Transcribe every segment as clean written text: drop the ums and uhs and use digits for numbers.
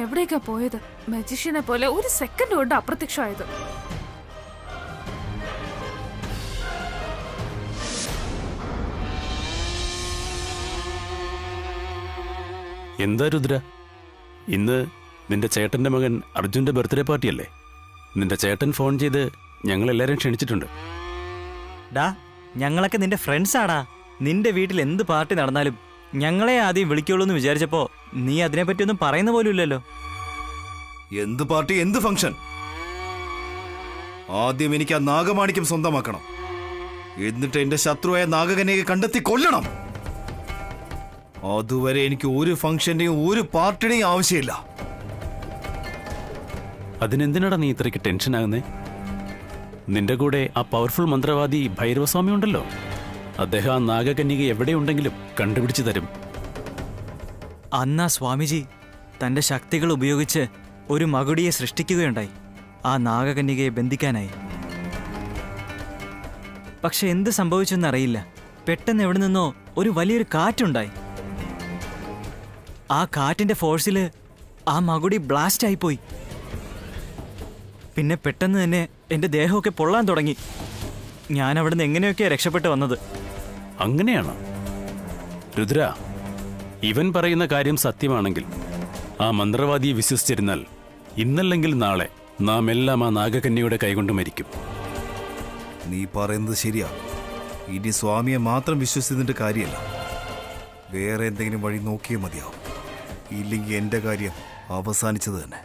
എവിടേക്കാ പോയത്? മജീഷ്യനെ പോലെ ഒരു സെക്കൻഡ് കൊണ്ട് അപ്രത്യക്ഷമായത്. എന്താ രുദ്ര, ഇന്ന് നിന്റെ ചേട്ടന്റെ മകൻ അർജുന്റെ ബർത്ത്ഡേ പാർട്ടിയല്ലേ? നിന്റെ ചേട്ടൻ ഫോൺ ചെയ്ത് ഞങ്ങളെല്ലാരും ക്ഷണിച്ചിട്ടുണ്ട്. ഡാ, ഞങ്ങളൊക്കെ നിന്റെ ഫ്രണ്ട്സാടാ. നിന്റെ വീട്ടിൽ എന്ത് പാർട്ടി നടന്നാലും ഞങ്ങളെ ആദ്യം വിളിക്കുള്ളൂ എന്ന് വിചാരിച്ചപ്പോ നീ അതിനെപ്പറ്റി ഒന്നും പറയുന്ന പോലും ഇല്ലല്ലോ. എന്ത് പാർട്ടി, എന്ത് ഫംഗ്ഷൻ? ആദ്യം എനിക്ക് ആ നാഗമാണിക്യം സ്വന്തമാക്കണം. എന്നിട്ട് എന്റെ ശത്രുവായ നാഗകന്യകയെ കണ്ടെത്തി കൊല്ലണം. അതുവരെ എനിക്ക് ഒരു ഫംഗ്ഷന്റെയും ഒരു പാർട്ടിയുടെയും ആവശ്യമില്ല. അതിനെന്തിനാടാ നീ ഇത്രയ്ക്ക് ടെൻഷനാകുന്നേ? നിന്റെ കൂടെ ആ പവർഫുൾ മന്ത്രവാദി ഭൈരവസ്വാമി ഉണ്ടല്ലോ. അദ്ദേഹം ആ നാഗകന്യക എവിടെയുണ്ടെങ്കിലും കണ്ടുപിടിച്ചു തരും. അന്നാ സ്വാമിജി തന്റെ ശക്തികൾ ഉപയോഗിച്ച് ഒരു മകുടിയെ സൃഷ്ടിക്കുകയുണ്ടായി, ആ നാഗകന്യകയെ ബന്ധിക്കാനായി. പക്ഷെ എന്ത് സംഭവിച്ചെന്നറിയില്ല. പെട്ടെന്ന് എവിടെ നിന്നോ ഒരു വലിയൊരു കാറ്റുണ്ടായി. ആ കാറ്റിന്റെ ഫോഴ്സിൽ ആ മകുടി ബ്ലാസ്റ്റ് ആയിപ്പോയി. പിന്നെ പെട്ടെന്ന് തന്നെ എന്റെ ദേഹമൊക്കെ പൊള്ളാൻ തുടങ്ങി. ഞാൻ അവിടുന്ന് എങ്ങനെയൊക്കെയാ രക്ഷപ്പെട്ട് വന്നത്. അങ്ങനെയാണോ? രുദ്ര, ഇവൻ പറയുന്ന കാര്യം സത്യമാണെങ്കിൽ ആ മന്ത്രവാദിയെ വിശ്വസിച്ചിരുന്നാൽ ഇന്നല്ലെങ്കിൽ നാളെ നാം എല്ലാം ആ നാഗകന്യയുടെ കൈകൊണ്ട് മരിക്കും. നീ പറയുന്നത് ശരിയാ. ഇനി സ്വാമിയെ മാത്രം വിശ്വസിച്ചിട്ട് കാര്യമല്ല. വേറെ എന്തെങ്കിലും വഴി നോക്കിയേ മതിയാവും. ഇല്ലെങ്കിൽ എന്റെ കാര്യം അവസാനിച്ചത് തന്നെ.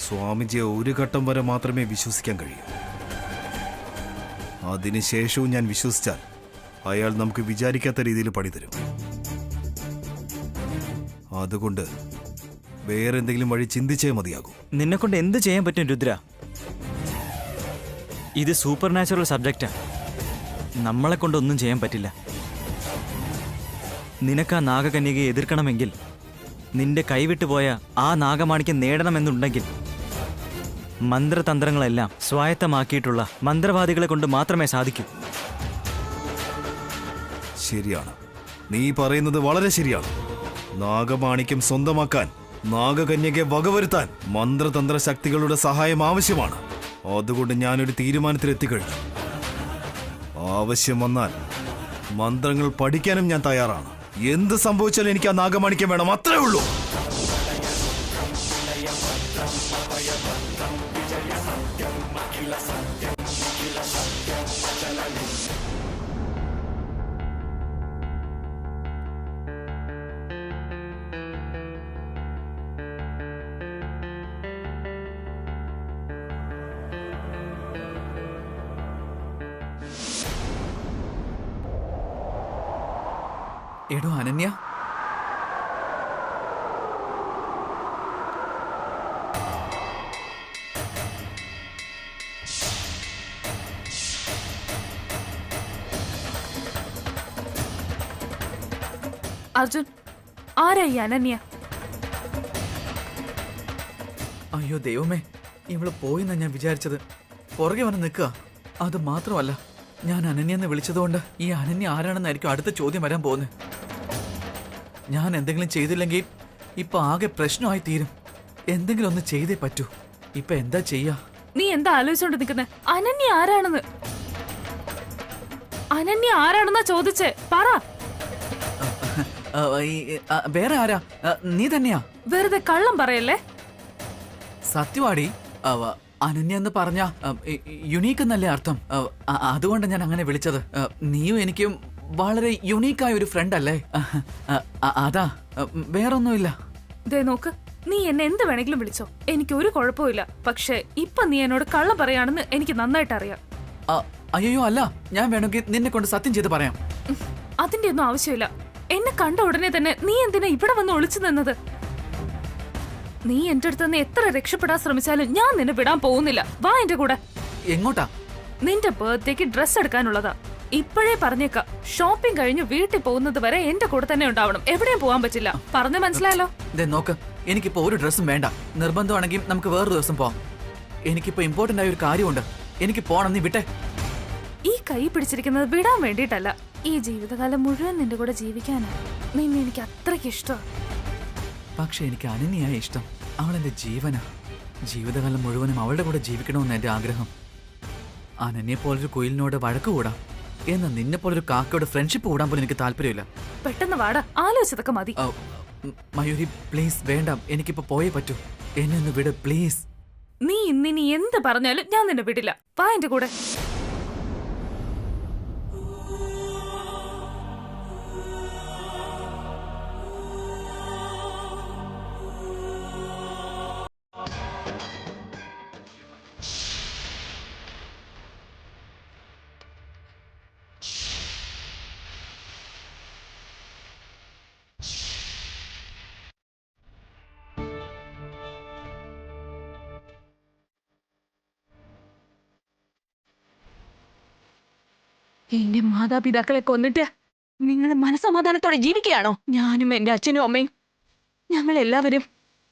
സ്വാമിജിയെ ഒരു ഘട്ടം വരെ മാത്രമേ വിശ്വസിക്കാൻ കഴിയൂ. അതിനുശേഷവും ഞാൻ വിശ്വസിച്ചാൽ അയാൾ നമുക്ക് വിചാരിക്കാത്ത രീതിയിൽ പണി തരും. അതുകൊണ്ട് വേറെ എന്തെങ്കിലും വഴി ചിന്തിച്ചേ മതിയാകൂ. നിന്നെക്കൊണ്ട് എന്ത് ചെയ്യാൻ പറ്റും രുദ്ര? ഇത് സൂപ്പർ നാച്ചുറൽ സബ്ജക്റ്റാ. നമ്മളെ കൊണ്ടൊന്നും ചെയ്യാൻ പറ്റില്ല. നിനക്ക് ആ നാഗകന്യകയെ എതിർക്കണമെങ്കിൽ, നിന്റെ കൈവിട്ടുപോയ ആ നാഗമാണിക്യം നേടണമെന്നുണ്ടെങ്കിൽ മന്ത്രതന്ത്രങ്ങളെല്ലാം സ്വായത്തമാക്കിയിട്ടുള്ള മന്ത്രവാദികളെ കൊണ്ട് മാത്രമേ സാധിക്കൂ. ശരിയാണ്, നീ പറയുന്നത് വളരെ ശരിയാണ്. നാഗമാണിക്യം സ്വന്തമാക്കാൻ, നാഗകന്യകയെ വകവരുത്താൻ മന്ത്രതന്ത്ര ശക്തികളുടെ സഹായം ആവശ്യമാണ്. അതുകൊണ്ട് ഞാനൊരു തീരുമാനത്തിലെത്തിക്കഴിഞ്ഞു. ആവശ്യം വന്നാൽ മന്ത്രങ്ങൾ പഠിക്കാനും ഞാൻ തയ്യാറാണ്. എന്ത് സംഭവിച്ചാലും എനിക്ക് ആ നാഗമാണിക്യം വേണം, അത്രേ ഉള്ളൂ. എടോ അനന്യ, അർജുൻ, ആരാ ഈ അനന്യ? അയ്യോ ദൈവമേ, ഇവള് പോയിന്നാ ഞാൻ വിചാരിച്ചത്. പുറകെ വന്ന് നിൽക്കുക. അത് മാത്രമല്ല, ഞാൻ അനന്യെന്ന് വിളിച്ചതുകൊണ്ട് ഈ അനന്യ ആരാണെന്നായിരിക്കും അടുത്ത ചോദ്യം വരാൻ പോകുന്നത്. ഞാൻ എന്തെങ്കിലും ചെയ്തില്ലെങ്കിൽ ഇപ്പൊ ആകെ പ്രശ്നമായി തീരും. എന്തെങ്കിലും ഒന്ന് ചെയ്തേ പറ്റൂ. ഇപ്പൊ എന്താ ചെയ്യാ? നീ എന്താ ആലോചിച്ചോണ്ട് നിൽക്കുന്നത്? അനന്യ ആരാണെന്ന്? അനന്യ ആരാണെന്നാ ചോദിച്ചേ, പറ. വേറെ ആരാ? നീ തന്നെയാ? വെറുതെ കള്ളം പറയല്ലേ. സത്യവാടി, അനന്യ എന്ന് പറഞ്ഞ യുണീക്ക് എന്നല്ലേ അർത്ഥം. അതുകൊണ്ട് ഞാൻ അങ്ങനെ വിളിച്ചത്. നീയും എനിക്കും വളരെ യുണീക്കായ ഒരു ഫ്രണ്ട് അല്ലേ? അതാ, വേറൊന്നുമില്ല. ദേ നോക്ക്, നീ എന്നെ എന്ത് വേണമെങ്കിലും വിളിച്ചോ, എനിക്ക് ഒരു കുഴപ്പമില്ല. പക്ഷെ ഇപ്പൊ നീ എന്നോട് കള്ളം പറയാണെന്ന് എനിക്ക് നന്നായിട്ട് അറിയാം. അയ്യോ അല്ല, ഞാൻ വേണമെങ്കിൽ നിന്നെ കൊണ്ട് സത്യം ചെയ്ത് പറയാം. അതിന്റെ ഒന്നും ആവശ്യമില്ല. എന്നെ കണ്ട ഉടനെ തന്നെ നീ എന്തിനാ ഇവിടെ വന്ന് ഒളിച്ചു നിന്നത്? നീ എന്റെ അടുത്ത് നിന്ന് എത്ര രക്ഷപ്പെടാൻ ശ്രമിച്ചാലും ഞാൻ നിന്നെ വിടാൻ പോകുന്നില്ല. വാ എന്റെ കൂടെ. എങ്ങോട്ടാ? നിന്റെ ബർത്ത്ഡേക്ക് ഡ്രസ് എടുക്കാനുള്ളതാ. ഇപ്പോഴേ പറഞ്ഞേക്കാം, ഷോപ്പിംഗ് കഴിഞ്ഞ് വീട്ടിൽ പോകുന്നത് വരെ എന്റെ കൂടെ തന്നെ ഉണ്ടാവണം. എവിടെയും പോകാൻ പറ്റില്ല. പറഞ്ഞു മനസ്സിലായല്ലോ? നോക്ക്, എനിക്കിപ്പോ ഒരു ഡ്രസ്സും വേണ്ട. നിർബന്ധമാണെങ്കിൽ നമുക്ക് വേറൊരു ദിവസം പോവാം. എനിക്കിപ്പോ ഇമ്പോർട്ടന്റ് ആയ ഒരു കാര്യമുണ്ട്. എനിക്ക് പോണം, നീ വിട്ടെ. ഈ കൈ പിടിച്ചിരിക്കുന്നത് വിടാൻ വേണ്ടിയിട്ടല്ല, ഈ ജീവിതകാലം മുഴുവൻ നിന്റെ കൂടെ ജീവിക്കാനാ. നിന്നെ എനിക്ക് അത്രയ്ക്ക് ഇഷ്ടം. പക്ഷെ എനിക്ക് അനന്യയായ ഇഷ്ടം. അവളെന്റെ ജീവനാ. ജീവിതകാലം മുഴുവനും അവളുടെ കൂടെ ജീവിക്കണമെന്ന് എന്റെ ആഗ്രഹം. അനന്യെ പോലൊരു കുയിലിനോട് വഴക്ക് കൂടാം, എന്നാൽ നിന്നെ പോലൊരു കാക്കയോട് ഫ്രണ്ട്ഷിപ്പ് കൂടാൻ പോലും എനിക്ക് താല്പര്യമില്ല. പെട്ടെന്ന് വാടാ, ആലോചിച്ചതൊക്കെ മതി. മയൂരി പ്ലീസ്, വേണ്ട, എനിക്കിപ്പോ പോയേ പറ്റൂ. എന്നെ ഒന്ന് വിട് പ്ലീസ്. നീ ഇന്നിനി എന്ത് പറഞ്ഞാലും ഞാൻ നിന്നെ വിടില്ല. വാ എന്റെ കൂടെ. എന്റെ മാതാപിതാക്കളെ കൊന്നിട്ട് നിങ്ങൾ മനസമാധാനത്തോടെ ജീവിക്കുകയാണോ? ഞാനും എന്റെ അച്ഛനും അമ്മയും ഞങ്ങൾ എല്ലാവരും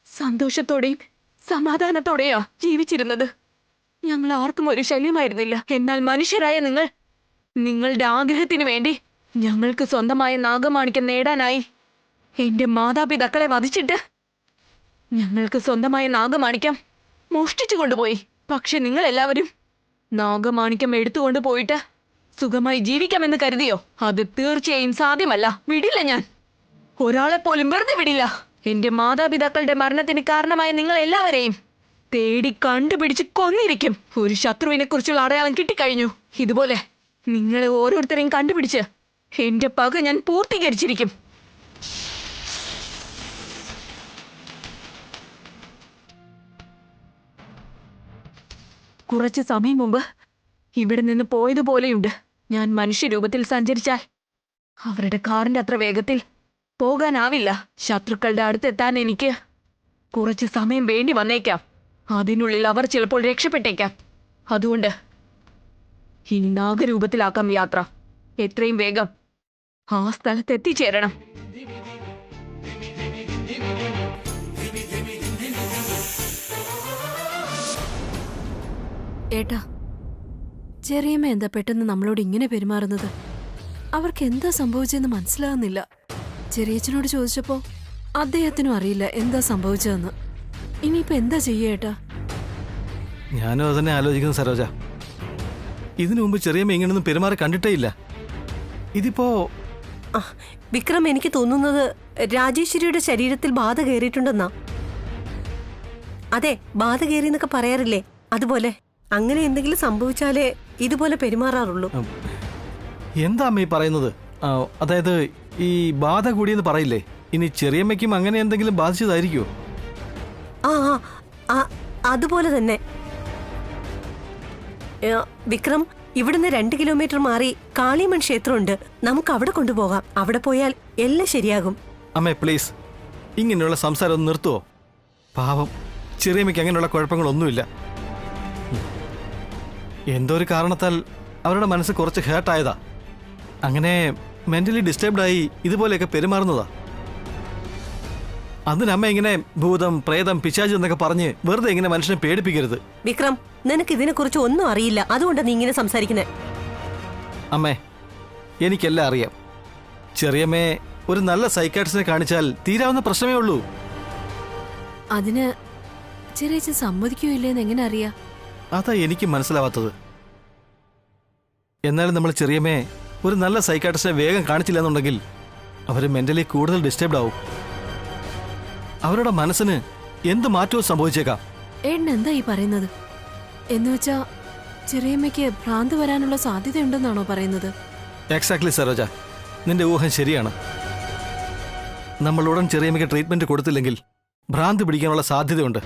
സന്തോഷത്തോടെയും സമാധാനത്തോടെയാ ജീവിച്ചിരുന്നത്. ഞങ്ങൾ ആർക്കും ഒരു ശല്യമായിരുന്നില്ല. എന്നാൽ മനുഷ്യരായ നിങ്ങളുടെ ആഗ്രഹത്തിന് വേണ്ടി ഞങ്ങൾക്ക് സ്വന്തമായ നാഗമാണിക്യം നേടാനായി എന്റെ മാതാപിതാക്കളെ വധിച്ചിട്ട് ഞങ്ങൾക്ക് സ്വന്തമായ നാഗമാണിക്യം മോഷ്ടിച്ചു കൊണ്ടുപോയി. പക്ഷെ നിങ്ങൾ എല്ലാവരും നാഗമാണിക്യം എടുത്തുകൊണ്ട് പോയിട്ട് സുഖമായി ജീവിക്കാമെന്ന് കരുതിയോ? അത് തീർച്ചയായും സാധ്യമല്ല. വിടില്ല ഞാൻ. ഒരാളെ പോലും വെറുതെ വിടില്ല. എന്റെ മാതാപിതാക്കളുടെ മരണത്തിന് കാരണമായ നിങ്ങൾ എല്ലാവരെയും തേടി കണ്ടുപിടിച്ച് കൊന്നിരിക്കും. ഒരു ശത്രുവിനെ കുറിച്ചുള്ള അടയാളം കിട്ടിക്കഴിഞ്ഞു. ഇതുപോലെ നിങ്ങളെ ഓരോരുത്തരെയും കണ്ടുപിടിച്ച് എന്റെ പക ഞാൻ പൂർത്തീകരിച്ചിരിക്കും. കുറച്ച് സമയം മുമ്പ് ഇവിടെ നിന്ന് പോയതുപോലെയുണ്ട്. ഞാൻ മനുഷ്യരൂപത്തിൽ സഞ്ചരിച്ചാൽ അവരുടെ കാറിന്റെ അത്ര വേഗത്തിൽ പോകാനാവില്ല. ശത്രുക്കളുടെ അടുത്തെത്താൻ എനിക്ക് കുറച്ച് സമയം വേണ്ടി വന്നേക്കാം. അതിനുള്ളിൽ അവർ ചിലപ്പോൾ രക്ഷപ്പെട്ടേക്കാം. അതുകൊണ്ട് ഈ നാഗരൂപത്തിലാക്കാം യാത്ര. എത്രയും വേഗം ആ സ്ഥലത്ത് എത്തിച്ചേരണം. ഏട്ടാ, ചെറിയമ്മ എന്താ പെട്ടെന്ന് നമ്മളോട് ഇങ്ങനെ പെരുമാറുന്നത്? അവർക്ക് എന്താ സംഭവിച്ചതെന്ന് മനസ്സിലാകുന്നില്ല. ചെറിയച്ഛനോട് ചോദിച്ചപ്പോ അദ്ദേഹത്തിനും അറിയില്ല എന്താ സംഭവിച്ചതെന്ന്. ഇനിയിപ്പോ എന്താ ചെയ്യേട്ടാ? ഞാനും അതന്നെ ആലോചിക്കുന്നു സരോജ. ഇതിനു മുമ്പ് ചെറിയമ്മ ഇങ്ങനൊന്നും പെരുമാറി കണ്ടിട്ടേ ഇല്ല. ഇതിപ്പോ വിക്രം, എനിക്ക് തോന്നുന്നത് രാജേശ്വരിയുടെ ശരീരത്തിൽ ബാധ കയറിയിട്ടുണ്ടെന്നാ. അതെ, ബാധ കയറിയെന്നൊക്കെ പറയാറില്ലേ, അതുപോലെ. അങ്ങനെ എന്തെങ്കിലും സംഭവിച്ചാലേ ഇതുപോലെ പെരുമാറാറുള്ളൂ. എന്താ അമ്മ ഈ പറയുന്നത്? അതായത് ഈ ബാധ കൂടിയെന്ന് പറയില്ലേ, ഇനി ചെറിയമ്മയ്ക്കും അങ്ങനെ എന്തെങ്കിലും ബാധിച്ചതായിരിക്കുമോ? അതുപോലെ തന്നെ. വിക്രം, ഇവിടുന്ന് 2 കിലോമീറ്റർ മാറി കാളിയമ്മൻ ക്ഷേത്രമുണ്ട്. നമുക്ക് അവിടെ കൊണ്ടുപോകാം. അവിടെ പോയാൽ എല്ലാം ശരിയാകും. അമ്മേ പ്ലീസ്, ഇങ്ങനെയുള്ള സംസാരം ഒന്ന് നിർത്തുവോ? പാവം ചെറിയമ്മയ്ക്ക് അങ്ങനെയുള്ള കുഴപ്പങ്ങളൊന്നുമില്ല. എന്തോ ഒരു കാരണത്താൽ അവരുടെ മനസ്സ് കുറച്ച് ഹേർട്ടായതാ. അങ്ങനെ മെന്റലി ഡിസ്റ്റർബ്ഡായി ഇതുപോലെയൊക്കെ പെരുമാറുന്നതാ. അതിനമ്മ ഇങ്ങനെ ഭൂതം, പ്രേതം, പിശാച് എന്നൊക്കെ പറഞ്ഞ് വെറുതെ ഇങ്ങനെ മനുഷ്യനെ പേടിപ്പിക്കരുത്. വിക്രം, നിനക്ക് ഇതിനെക്കുറിച്ച് ഒന്നും അറിയില്ല. അതുകൊണ്ടാണ് നീ ഇങ്ങനെ സംസാരിക്കുന്നത്. അമ്മേ, എനിക്കെല്ലാം അറിയാം. ചെറിയമ്മയെ ഒരു നല്ല സൈക്കാട്രിസ്റ്റിനെ കാണിച്ചാൽ തീരാവുന്ന പ്രശ്നമേ ഉള്ളൂ. അതിന് ചെറിയച്ഛൻ സമ്മതിക്കുകയില്ലേന്ന് എങ്ങനെ അറിയാ? അതാ എനിക്ക് മനസ്സിലാവാത്തത്. എന്നാലും നമ്മൾ ചെറിയമ്മയെ ഒരു നല്ല സൈക്കാട്രിസ്റ്റിനെ വേഗം കാണിച്ചില്ല എന്നുണ്ടെങ്കിൽ അവർ മെന്റലി കൂടുതൽ ഡിസ്റ്റർബ്ഡ് ആവും. അവരുടെ മനസ്സിന് എന്ത് മാറ്റവും സംഭവിച്ചേക്കാം. ഏട്ടൻ എന്താ ഈ പറയുന്നത്? എന്നുവെച്ചാ ചെറിയമ്മയ്ക്ക് ഭ്രാന്ത് വരാനുള്ള സാധ്യതയുണ്ടെന്നാണോ പറയുന്നത്? എക്സാക്ട്ലി സരോജ, നിന്റെ ഊഹം ശരിയാണ്. നമ്മൾ ഉടൻ ചെറിയമ്മയ്ക്ക് ട്രീറ്റ്മെന്റ് കൊടുത്തില്ലെങ്കിൽ ഭ്രാന്ത് പിടിക്കാനുള്ള സാധ്യതയുണ്ട്.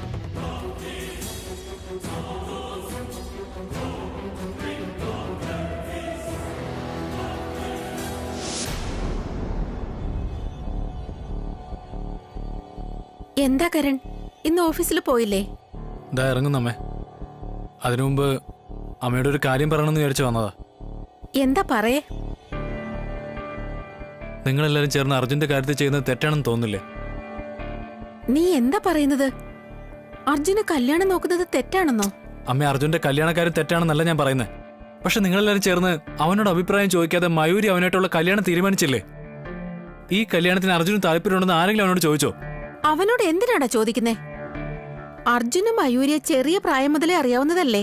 എന്താ കരൺ, ഇന്ന് ഓഫീസിൽ പോയില്ലേ? ഇതാ ഇറങ്ങുന്നമ്മേ. അതിനു മുമ്പ് അമ്മയോട് ഒരു കാര്യം പറയണമെന്ന് വിചാരിച്ചു വന്നതാ. എന്താ പറയേ? നിങ്ങളെല്ലാരും ചേർന്ന് അർജുന്റെ കാര്യത്തിൽ ചെയ്യുന്നത് തെറ്റാണെന്ന് തോന്നില്ലേ? നീ എന്താ പറയുന്നത്? അർജുന് കല്യാണം നോക്കുന്നത് തെറ്റാണെന്നോ? അമ്മ, അർജുന്റെ കല്യാണക്കാരും തെറ്റാണെന്നല്ല ഞാൻ പറയുന്നത്. പക്ഷെ നിങ്ങളെല്ലാരും ചേർന്ന് അവനോട് അഭിപ്രായം ചോദിക്കാതെ മയൂരി അവനായിട്ടുള്ള കല്യാണം തീരുമാനിച്ചില്ലേ? ഈ കല്യാണത്തിന് അർജുന് താല്പര്യമുണ്ടെന്ന് ആരെങ്കിലും അവനോട് ചോദിച്ചോ? അവനോട് എന്തിനാടാ ചോദിക്കുന്നേ? അർജുനും മയൂരിയെ ചെറിയ പ്രായം മുതലേ അറിയാവുന്നതല്ലേ?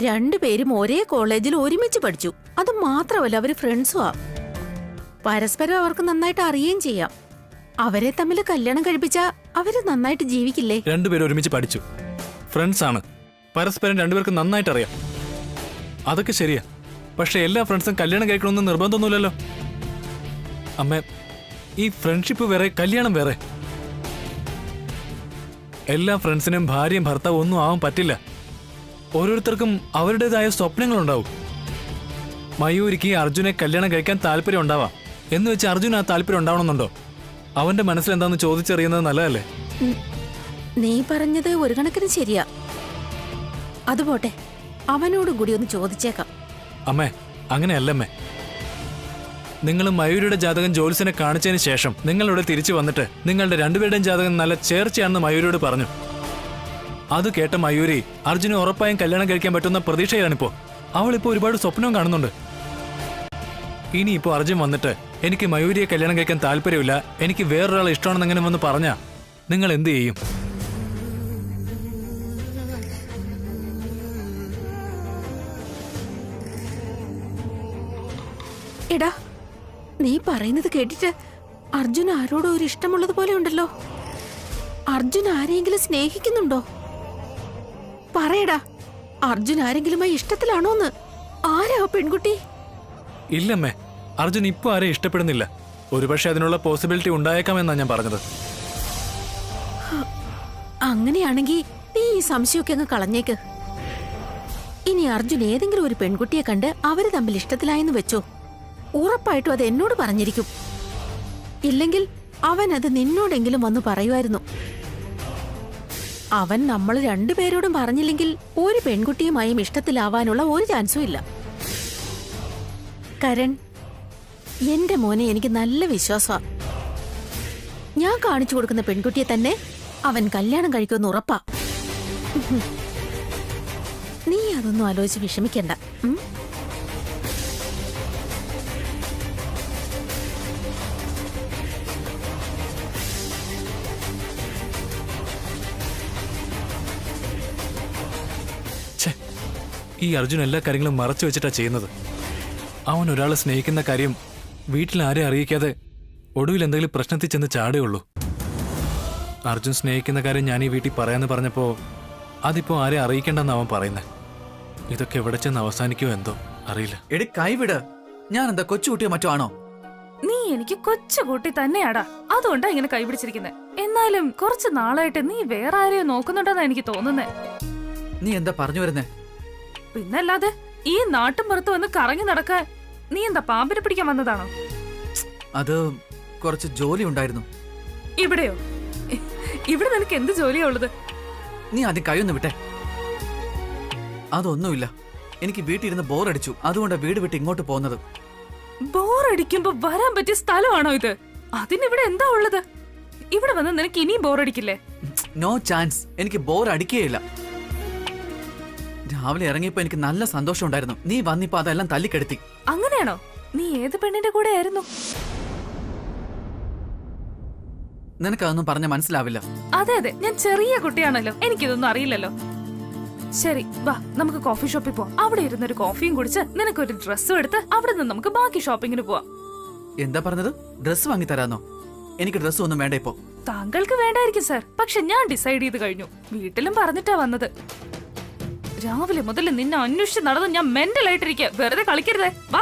രണ്ടുപേരും ഒരേ കോളേജിൽ ഒരുമിച്ച് പഠിച്ചു. അത് മാത്രമല്ല, അവര് ഫ്രണ്ട്സുമാ. പരസ്പരം അവർക്ക് നന്നായിട്ട് അറിയുകയും ചെയ്യാം. അവരെ തമ്മിൽ കല്യാണം കഴിപ്പിച്ചാ അവര് നന്നായിട്ട് ജീവിക്കില്ലേ? രണ്ടുപേരും ഒരുമിച്ച് പഠിച്ചു, ഫ്രണ്ട്സ് ആണ്, പരസ്പരം രണ്ടുപേർക്ക് നന്നായിട്ട് അറിയാം. അതൊക്കെ ശരിയാ. പക്ഷെ എല്ലാ ഫ്രണ്ട്സും കല്യാണം കഴിക്കണമെന്ന് നിർബന്ധമൊന്നുമില്ലല്ലോ അമ്മ. ഈ ഫ്രണ്ട്ഷിപ്പ് വേറെ, കല്യാണം വേറെ. എല്ലാ ഫ്രണ്ട്സിനും ഭാര്യയും ഭർത്താവും ഒന്നും ആവാൻ പറ്റില്ല. ഓരോരുത്തർക്കും അവരുടേതായ സ്വപ്നങ്ങളുണ്ടാവും. മയൂരിക്ക് അർജുനെ കല്യാണം കഴിക്കാൻ താല്പര്യം ഉണ്ടാവാം. എന്ന് വെച്ച് അർജുന് ആ താല്പര്യം ഉണ്ടാവണമെന്നുണ്ടോ? അവന്റെ മനസ്സിൽ എന്താന്ന് ചോദിച്ചറിയുന്നത് നല്ലതല്ലേ? നീ പറഞ്ഞത് ഒരു കണക്കിന് ശരിയാ. അതുപോട്ടെ, അവനോട് കൂടി ഒന്ന് ചോദിച്ചേക്കാം. അമ്മേ, അങ്ങനെയല്ലമ്മേ. നിങ്ങൾ മയൂരിയുടെ ജാതകം ജോത്സ്യനെ കാണിച്ചതിന് ശേഷം നിങ്ങളിവിടെ തിരിച്ചു വന്നിട്ട് നിങ്ങളുടെ രണ്ടുപേരുടെയും ജാതകം നല്ല ചേർച്ചയാണെന്ന് മയൂരിയോട് പറഞ്ഞു. അത് കേട്ട മയൂരി അർജുന് ഉറപ്പായും കല്യാണം കഴിക്കാൻ പറ്റുന്ന പ്രതീക്ഷയാണിപ്പോ. അവളിപ്പോ ഒരുപാട് സ്വപ്നവും കാണുന്നുണ്ട്. ഇനിയിപ്പോ അർജുൻ വന്നിട്ട് എനിക്ക് മയൂരിയെ കല്യാണം കഴിക്കാൻ താല്പര്യമില്ല, എനിക്ക് വേറൊരാളെ ഇഷ്ടമാണെന്ന് എങ്ങനെ വന്ന് പറഞ്ഞാ നിങ്ങൾ എന്ത് ചെയ്യും? എടാ, നീ പറയുന്നത് കേട്ടിട്ട് അർജുൻ ആരോടോ ഒരു ഇഷ്ടമുള്ളത് പോലെ ഉണ്ടല്ലോ. അർജുൻ ആരെങ്കിലും സ്നേഹിക്കുന്നുണ്ടോ? പറയടാ, അർജുൻ ആരെങ്കിലുമായി ഇഷ്ടത്തിലാണോന്ന്? ആരാ പെൺകുട്ടി? ഇല്ലമ്മേ, അർജുൻ ഇപ്പൊ ആരെയും ഇഷ്ടപ്പെടുന്നില്ല. ഒരുപക്ഷെ അതിനുള്ള പോസിബിലിറ്റി ഉണ്ടായേക്കാമെന്നാ ഞാൻ പറഞ്ഞത്. അങ്ങനെയാണെങ്കിൽ നീ ഈ സംശയമൊക്കെ അങ്ങ് കളഞ്ഞേക്ക്. ഇനി അർജുൻ ഏതെങ്കിലും ഒരു പെൺകുട്ടിയെ കണ്ട് അവര് തമ്മിൽ ഇഷ്ടത്തിലായെന്ന് വെച്ചോ, ഉറപ്പായിട്ടും അത് എന്നോട് പറഞ്ഞിരിക്കും. ഇല്ലെങ്കിൽ അവൻ അത് നിന്നോടെങ്കിലും വന്ന് പറയുമായിരുന്നു. അവൻ നമ്മൾ രണ്ടുപേരോടും പറഞ്ഞില്ലെങ്കിൽ ഒരു പെൺകുട്ടിയുമായും ഇഷ്ടത്തിലാവാനുള്ള ഒരു ചാൻസും ഇല്ല. കരൺ, എന്റെ മോനെ എനിക്ക് നല്ല വിശ്വാസമാ. ഞാൻ കാണിച്ചു കൊടുക്കുന്ന പെൺകുട്ടിയെ തന്നെ അവൻ കല്യാണം കഴിക്കുമെന്ന് ഉറപ്പാ. നീ അതൊന്നും ആലോചിച്ച് വിഷമിക്കണ്ട. ഈ അർജുൻ എല്ലാ കാര്യങ്ങളും മറച്ചു വെച്ചിട്ടാ ചെയ്യുന്നത്. അവൻ ഒരാളെ സ്നേഹിക്കുന്ന കാര്യം വീട്ടിൽ ആരെ അറിയിക്കാതെ ഒടുവിൽ എന്തെങ്കിലും പ്രശ്നത്തിൽ ചെന്ന് ചാടുകയുള്ളൂ. അർജുൻ സ്നേഹിക്കുന്ന കാര്യം ഞാൻ ഈ വീട്ടിൽ പറയാന്ന് പറഞ്ഞപ്പോ അതിപ്പോ ആരെ അറിയിക്കണ്ടെന്ന് അവൻ പറയുന്നത്. ഇതൊക്കെ എവിടെ ചെന്ന് അവസാനിക്കുമോ എന്തോ അറിയില്ല. എടി കൈവിട്. ഞാൻ എന്താ കൊച്ചുകുട്ടിയോ മറ്റോ ആണോ? നീ എനിക്ക് കൊച്ചുകൂട്ടി തന്നെയാടാ, അതുകൊണ്ടാ ഇങ്ങനെ കൈപിടിച്ചിരിക്കുന്നത്. എന്നാലും കുറച്ച് നാളായിട്ട് നീ വേറെ ആരെയോ നോക്കുന്നുണ്ടെന്നാ എനിക്ക് തോന്നുന്നേ. നീ എന്താ പറഞ്ഞു വരുന്നേ? പിന്നല്ലാതെ ഈ നാട്ടും പുറത്ത് വന്ന് കറങ്ങി നടക്കാൻ നീ എന്താ പാമ്പിനെ പിടിക്കാൻ വന്നതാണോ? അത് കുറച്ച് ജോലി ഉണ്ടായിരുന്നു. ഇവിടെയോ? ഇവിടെ നിനക്ക് എന്ത് ജോലിയാ ഉള്ളത്? നീ ആദ്യം കൈയൊന്ന് വിട്ടെ. അതൊന്നുമില്ല, എനിക്ക് വീട്ടിലിരുന്ന് ബോറടിച്ചു, അതുകൊണ്ടാണ് വീട് വിട്ട് ഇങ്ങോട്ട് പോകുന്നത്. ബോറടിക്കുമ്പോ വരാൻ പറ്റിയ സ്ഥലമാണോ ഇത്? അതിനിവിടെ എന്താ ഉള്ളത്? ഇവിടെ വന്ന് നിനക്ക് ഇനിയും ബോറടിക്കില്ലേ? നോ ചാൻസ്, എനിക്ക് ബോർ അടിക്കുകയില്ല. രാവിലെ ഇറങ്ങിയപ്പോ എനിക്ക് നല്ല സന്തോഷം ഉണ്ടായിരുന്നു. നീ വന്നിപ്പോ അതെല്ലാം തല്ലിക്കെടുത്തി. അങ്ങനെയാണോ? നീ ഏത് പെണ്ണിന്റെ കൂടെ ആയിരുന്നു? നിനക്കതൊന്നും പറഞ്ഞ മനസ്സിലാവില്ല. അതെ അതെ, ഞാൻ ചെറിയ കുട്ടിയാണല്ലോ, എനിക്കിതൊന്നും അറിയില്ലല്ലോ. ശരി, വാ നമുക്ക് കോഫി ഷോപ്പിൽ പോവാം. അവിടെ ഇരുന്നൊരു കോഫിയും കുടിച്ച് നിനക്കൊരു ഡ്രസ്സും എടുത്ത് അവിടെ നിന്ന് നമുക്ക് ബാക്കി ഷോപ്പിങ്ങിന് പോവാം. എന്താ പറഞ്ഞത്? ഡ്രസ് വാങ്ങി തരാന്നോ? എനിക്ക് ഡ്രസ് ഒന്നും വേണ്ട ഇപ്പോ. താങ്കൾക്ക് വേണ്ടായിരിക്കും സാർ, പക്ഷെ ഞാൻ ഡിസൈഡ് ചെയ്ത് കഴിഞ്ഞു. വീട്ടിലും പറഞ്ഞിട്ടാ വന്നത്. രാവിലെ മുതൽ നിന്നെ അന്വേഷിച്ച് നടന്ന് ഞാൻ മെന്റൽ ആയിട്ടിരിക്കുക. വെറുതെ കളിക്കരുതേ. വാ,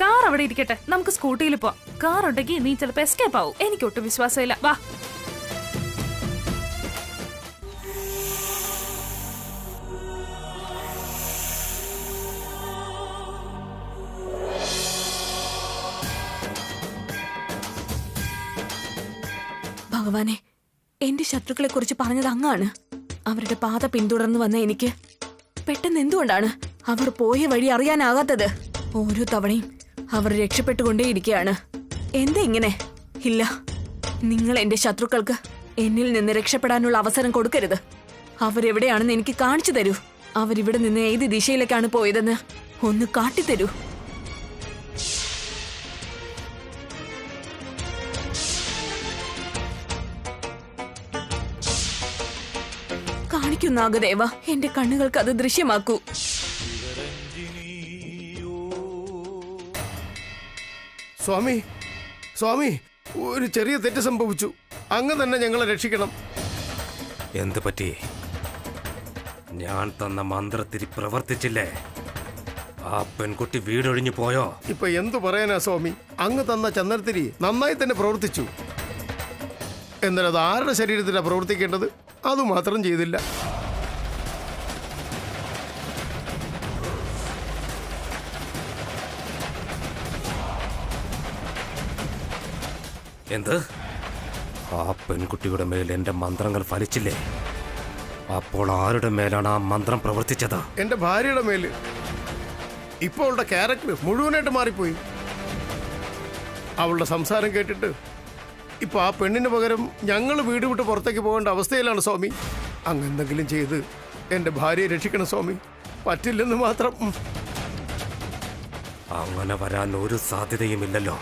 കാർ അവിടെ ഇരിക്കട്ടെ, നമുക്ക് സ്കൂട്ടിയിൽ പോവാം. കാർ ഉണ്ടെങ്കിൽ നീ ചിലപ്പോ എസ്കേപ്പ് ആവും. എനിക്കൊട്ടും വിശ്വാസമില്ല. വാ. ഭഗവാനെ, എന്റെ ശത്രുക്കളെ കുറിച്ച് പറഞ്ഞത് അങ്ങാണ്. അവരുടെ പാത പിന്തുടർന്നു വന്ന എനിക്ക് പെട്ടെന്ന് എന്തുകൊണ്ടാണ് അവർ പോയ വഴി അറിയാനാകാത്തത്? ഓരോ തവണയും അവർ രക്ഷപ്പെട്ടുകൊണ്ടേയിരിക്കുകയാണ്. എന്താ ഇങ്ങനെ? ഇല്ല, നിങ്ങൾ എന്റെ ശത്രുക്കൾക്ക് എന്നിൽ നിന്ന് രക്ഷപ്പെടാനുള്ള അവസരം കൊടുക്കരുത്. അവരെവിടെയാണെന്ന് എനിക്ക് കാണിച്ചു തരൂ. അവരിവിടെ നിന്ന് ഏത് ദിശയിലേക്കാണ് പോയതെന്ന് ഒന്ന് കാട്ടിത്തരൂ. കാണിക്കൂ നാഗദേവ, എന്റെ കണ്ണുകൾക്ക് അത് ദൃശ്യമാക്കൂ. സ്വാമി, സ്വാമി, ഒരു ചെറിയ തെറ്റ് സംഭവിച്ചു. അങ്ങ് തന്നെ ഞങ്ങളെ രക്ഷിക്കണം. എന്ത് പറ്റി? ഞാൻ തന്ന മന്ത്രത്തിരി പ്രവർത്തിച്ചില്ലേ? ആ പെൺകുട്ടി വീടൊഴിഞ്ഞു പോയോ? ഇപ്പൊ എന്തു പറയാനാ സ്വാമി? അങ്ങ് തന്ന ചന്ദനത്തിരി നന്നായി തന്നെ പ്രവർത്തിച്ചു. എന്നാൽ അത് ആരുടെ ശരീരത്തിലാണ് പ്രവർത്തിക്കേണ്ടത്? അതുമാത്രം ചെയ്തില്ല. എന്ത്? ആ പെൺകുട്ടിയുടെ മേൽ എന്റെ മന്ത്രങ്ങൾ ഫലിച്ചില്ലേ? അപ്പോൾ ആരുടെ മേലാണ് ആ മന്ത്രം പ്രവർത്തിച്ചത്? എന്റെ ഭാര്യയുടെ മേല്. ഇപ്പോൾ അവളുടെ ക്യാരക്ടർ മുഴുവനായിട്ട് മാറിപ്പോയി. അവളുടെ സംസാരം കേട്ടിട്ട് ഇപ്പൊ ആ പെണ്ണിന് പകരം ഞങ്ങൾ വീട് വിട്ട് പുറത്തേക്ക് പോകേണ്ട അവസ്ഥയിലാണ് സ്വാമി. അങ്ങെന്തെങ്കിലും ചെയ്ത് എന്റെ ഭാര്യയെ രക്ഷിക്കണം സ്വാമി. പറ്റില്ലെന്ന് മാത്രം. അങ്ങനെ വരാൻ ഒരു സാധ്യതയുമില്ലല്ലോ.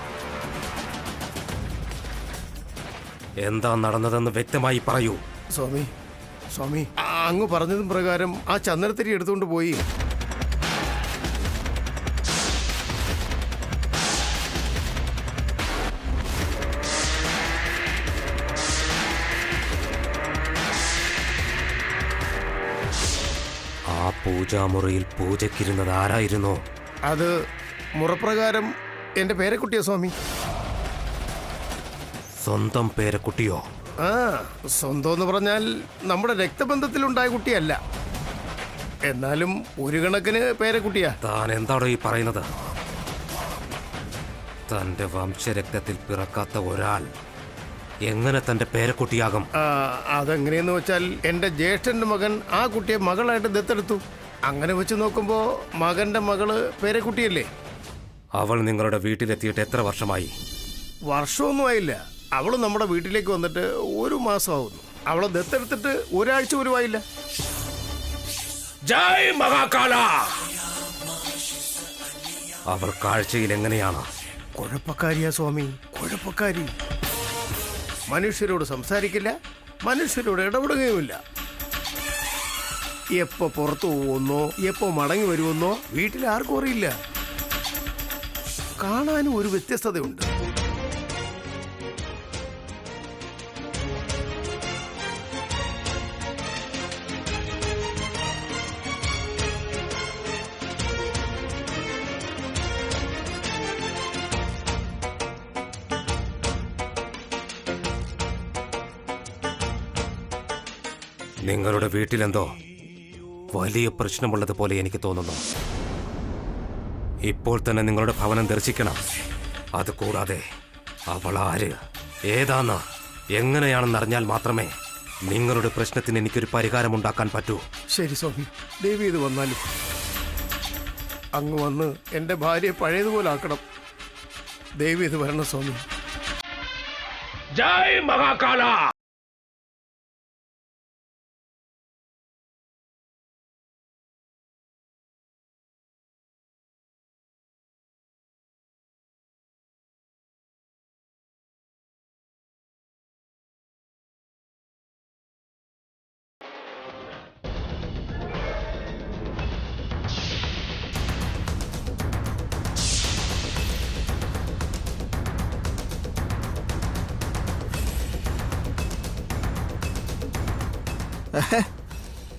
എന്താ നടന്നതെന്ന് വ്യക്തമായി പറയൂ. സ്വാമി, സ്വാമി, അങ്ങ് പറഞ്ഞതും പ്രകാരം ആ ചന്ദനത്തിരി എടുത്തുകൊണ്ട് പോയി. ആ പൂജാമുറിയിൽ പൂജയ്ക്കിരുന്നത് ആരായിരുന്നു? അത് മുറപ്രകാരം എന്റെ പേരക്കുട്ടിയോ സ്വാമി. സ്വന്തം പേരക്കുട്ടിയോ? ആ, സ്വന്തം എന്ന് പറഞ്ഞാൽ നമ്മുടെ രക്തബന്ധത്തിലുണ്ടായ കുട്ടിയല്ല, എന്നാലും ഒരു കണക്കിന് പേരക്കുട്ടിയാ. താൻ എന്താണോ ഈ പറയുന്നത്? തന്റെ വംശരക്തത്തിൽ പിറക്കാത്ത ഒരാൾ എങ്ങനെ തന്റെ പേരക്കുട്ടിയാകും? അതെങ്ങനെയെന്ന് വെച്ചാൽ എന്റെ ജ്യേഷ്ഠന്റെ മകൻ ആ കുട്ടിയെ മകളായിട്ട് ദത്തെടുത്തു. അങ്ങനെ വെച്ച് നോക്കുമ്പോ മകന്റെ മകള് പേരക്കുട്ടിയല്ലേ. അവൾ നിങ്ങളുടെ വീട്ടിലെത്തിയിട്ട് എത്ര വർഷമായി? വർഷമൊന്നും ആയില്ല. അവള് നമ്മുടെ വീട്ടിലേക്ക് വന്നിട്ട് ഒരു മാസമാവുന്നു. അവളെ ദത്തെടുത്തിട്ട് ഒരാഴ്ച പോലും ആയില്ല. ജയ് മഹാകാല! അവർ കാഴ്ചയിൽ എങ്ങനെയാണ്? കുഴപ്പക്കാരിയാ സ്വാമി, കുഴപ്പക്കാരി. മനുഷ്യരോട് സംസാരിക്കില്ല, മനുഷ്യരോട് ഇടപെടുകയുമില്ല. എപ്പോ പുറത്തു പോകുന്നോ എപ്പോ മടങ്ങി വരുമെന്നോ വീട്ടിൽ ആർക്കും അറിയില്ല. കാണാനും ഒരു വ്യത്യസ്തതയുണ്ട്. നിങ്ങളുടെ വീട്ടിലെന്തോ വലിയ പ്രശ്നമുള്ളതുപോലെ എനിക്ക് തോന്നുന്നു. ഇപ്പോൾ തന്നെ നിങ്ങളുടെ ഭവനം ദർശിക്കണം. അതുകൂടാതെ അവൾ ആര്, ഏതാന്ന്, എങ്ങനെയാണെന്ന് അറിഞ്ഞാൽ മാത്രമേ നിങ്ങളുടെ പ്രശ്നത്തിന് എനിക്കൊരു പരിഹാരമുണ്ടാക്കാൻ പറ്റൂ. ശരി സ്വാമി, ദേവി ഇത് വന്നാലും അങ്ങ് വന്ന് എന്റെ ഭാര്യയെ പഴയതുപോലെ ആക്കണം. ദേവി ഇത് വരണം സ്വാമി. ജയ് മഹാകാല!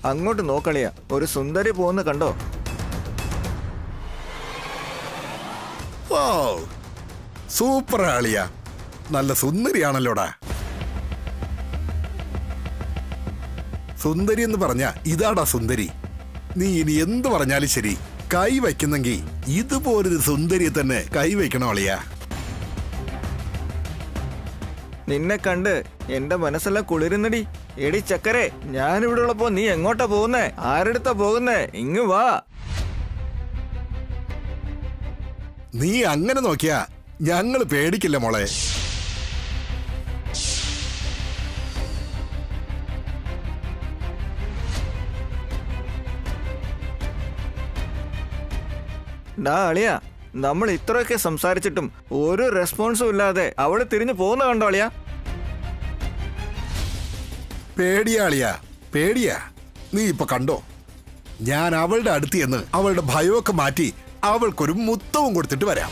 അങ്ങോട്ട് നോക്കളിയാ, ഒരു സുന്ദരി പോകുന്ന കണ്ടോ? സൂപ്പർ ആളിയാ, നല്ല സുന്ദരിയാണല്ലോടാ. സുന്ദരി എന്ന് പറഞ്ഞ ഇതാടാ സുന്ദരി. നീ ഇനി എന്ത് പറഞ്ഞാലും ശരി, കൈ വയ്ക്കുന്നെങ്കിൽ ഇതുപോലൊരു സുന്ദരിയെ തന്നെ കൈ വയ്ക്കണം അളിയാ. നിന്നെ കണ്ട് എന്റെ മനസ്സെല്ലാം കുളിരുന്നടി. എടി ചക്കരെ, ഞാനിവിടെ ഉള്ളപ്പോ നീ എങ്ങോട്ടാ പോകുന്നേ? ആരെടുത്താ പോകുന്നേ? ഇങ്ങ് വാ. നീ അങ്ങനെ നോക്കിയാ ഞങ്ങൾ പേടിക്കില്ല മോളെ. ഡാ അളിയ, നമ്മൾ ഇത്രയൊക്കെ സംസാരിച്ചിട്ടും ഒരു റെസ്പോൺസും ഇല്ലാതെ അവള് തിരിഞ്ഞു പോകുന്ന കണ്ടോ അളിയ? പേടിയാളിയാ, പേടിയാ. നീ ഇപ്പൊ കണ്ടോ, ഞാൻ അവളുടെ അടുത്ത് ചെന്ന് അവളുടെ ഭയമൊക്കെ മാറ്റി അവൾക്കൊരു മുത്തവും കൊടുത്തിട്ട് വരാം.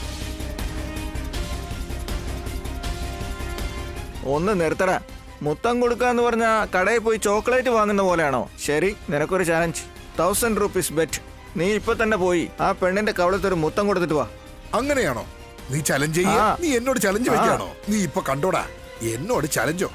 ഒന്ന് നിർത്തടാ. മുത്തം കൊടുക്കാന്ന് പറഞ്ഞ കടയിൽ പോയി ചോക്ലേറ്റ് വാങ്ങുന്ന പോലെയാണോ? ശരി, നിനക്കൊരു ചാലഞ്ച്. 1000 rupees bet. നീ ഇപ്പൊ തന്നെ പോയി ആ പെണ്ണിന്റെ കവളത്തൊരു മുത്തം കൊടുത്തിട്ട് വാ. അങ്ങനെയാണോ? നീ ചലഞ്ച് ചെയ്യാ? നീ എന്നോട് ചലഞ്ച് വെക്കാണോ? നീ ഇപ്പൊ കണ്ടോടാ, എന്നോട് ചലഞ്ചോ?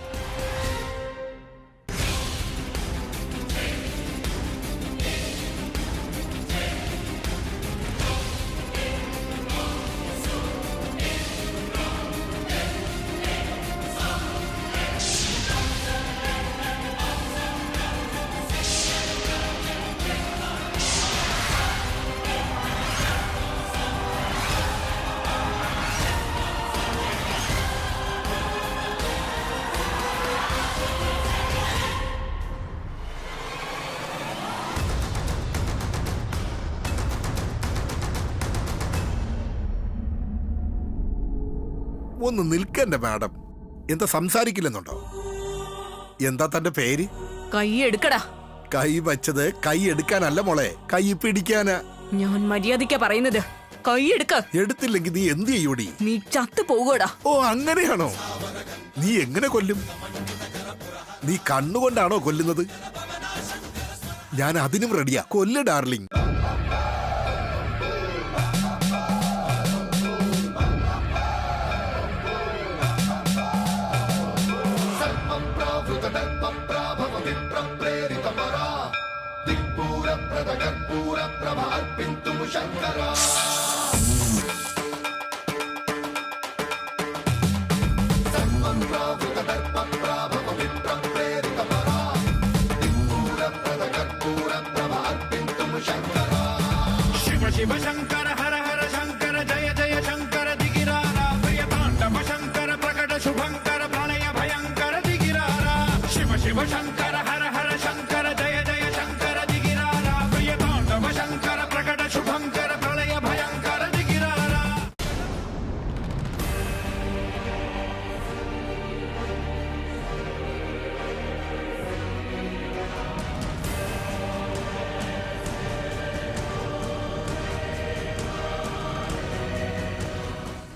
ഒന്ന് നിൽക്കണ്ടേ മാഡം? എന്താ സംസാരിക്കില്ലെന്നുണ്ടോ? എന്താ തന്റെ പേര്? കൈ എടുക്കടാ. കൈ വച്ചത് കൈ എടുക്കാനല്ല മോളെ, കൈ പിടിക്കാനാ. ഞാൻ മര്യാദയ്ക്കാ പറയുന്നത്. കൈ എടുക്ക. എടുത്തില്ലെങ്കിൽ നീ എന്ത് ചെയ്യൂടി? നീ ചത്തു പോകൂടാ. ഓ അങ്ങനെയാണോ? നീ എങ്ങനെ കൊല്ലും? നീ കണ്ണുകൊണ്ടാണോ കൊല്ലുന്നത്? ഞാൻ അതിനും റെഡിയാ. കൊല്ല് ഡാർലിംഗ്. शिव शंकर हर हर शंकर जय जय शंकर दिगिरारा प्रिय तांडव शंकर प्रकट शुभंकर प्रलय भयंकर दिगिरारा शिव शिव शंकर हर हर शंकर जय जय शंकर दिगिरारा प्रिय तांडव शंकर प्रकट शुभंकर प्रलय भयंकर दिगिरारा.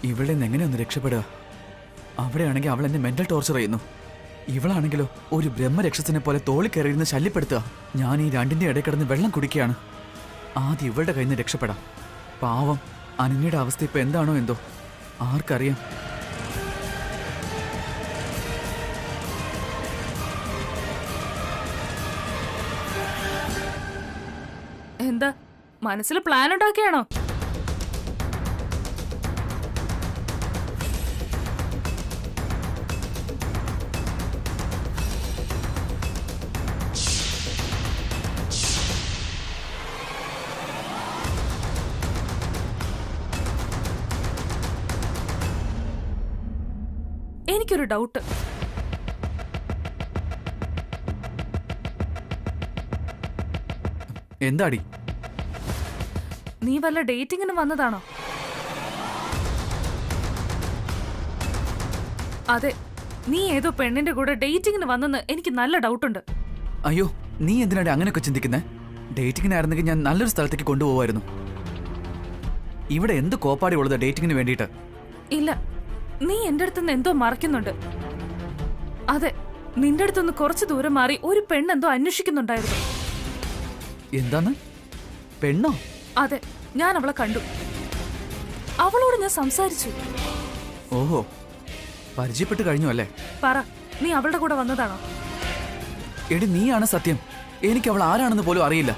ഇവിടെ നിന്ന് എങ്ങനെയൊന്ന് രക്ഷപ്പെടുക? അവിടെയാണെങ്കിൽ അവൾ എന്നെ മെന്റൽ ടോർച്ചർ ചെയ്യുന്നു. ഇവളാണെങ്കിലോ ഒരു ബ്രഹ്മരക്ഷസിനെ പോലെ തോളി കയറിയിരുന്ന് ശല്യപ്പെടുത്തുക. ഞാൻ ഈ രണ്ടിന്റെ ഇടയിൽ കിടന്ന് വെള്ളം കുടിക്കുകയാണ്. ആദ്യം ഇവളുടെ കയ്യിൽ നിന്ന് രക്ഷപ്പെടാം. പാവം അനന്യയുടെ അവസ്ഥ ഇപ്പൊ എന്താണോ എന്തോ, ആർക്കറിയാം. എന്താ മനസ്സിൽ പ്ലാൻ ഉണ്ടാക്കിയാണോ? എനിക്കൊരു ഡൗട്ട്. എന്താടി? നീ വല്ല ഡേറ്റിങ്ങിന് വന്നതാണോ? അതെ, നീ ഏതോ പെണ്ണിന്റെ കൂടെ ഡേറ്റിങ്ങിന് വന്നെന്ന് എനിക്ക് നല്ല ഡൗട്ടുണ്ട്. അയ്യോ, നീ എന്തിനാണ് അങ്ങനെയൊക്കെ ചിന്തിക്കുന്നേ? ഡേറ്റിങ്ങിനായിരുന്നെങ്കിൽ ഞാൻ നല്ലൊരു സ്ഥലത്തേക്ക് കൊണ്ടുപോകുമായിരുന്നു. ഇവിടെ എന്ത് കോപ്പാടി ഉള്ളത് ഡേറ്റിങ്ങിന് വേണ്ടിയിട്ട്? ഇല്ല, നീ എന്റെ അടുത്തുനിന്ന് എന്തോ മറക്കുന്നുണ്ട്. അതെ, നിന്റെ അടുത്തുനിന്ന് കുറച്ചു ദൂരം മാറി ഒരു പെണ്ണെന്തോ അന്വേഷിക്കുന്നുണ്ടായിരുന്നു. എന്താണ്? പെണ്ണോ? അതെ, ഞാൻ അവളെ കണ്ടു. അവളോട് ഞാൻ സംസാരിച്ചു. ഓഹോ, പരിചയപ്പെട്ട് കഴിഞ്ഞു അല്ലേ? പറ, നീ അവളുടെ കൂടെ വന്നതാണോ? എടി, നീയാണ് സത്യം. എനിക്ക് അവൾ ആരാണെന്ന് പോലും അറിയില്ല.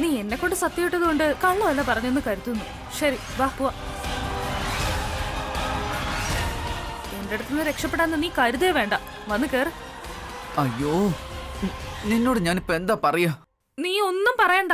നീ എന്നെ കൊണ്ട് സത്യം ഇട്ടതുകൊണ്ട് കള്ളമല്ല പറഞ്ഞെന്ന് കരുതുന്നു. ശരി, വാ പോവാ. എന്റെ അടുത്തുനിന്ന് രക്ഷപ്പെടാന്ന് നീ കരുതേ വേണ്ട. വന്ന് കേറ്. അയ്യോ, നിന്നോട് ഞാനിപ്പോ എന്താ പറയാ? നീ ഒന്നും പറയണ്ട.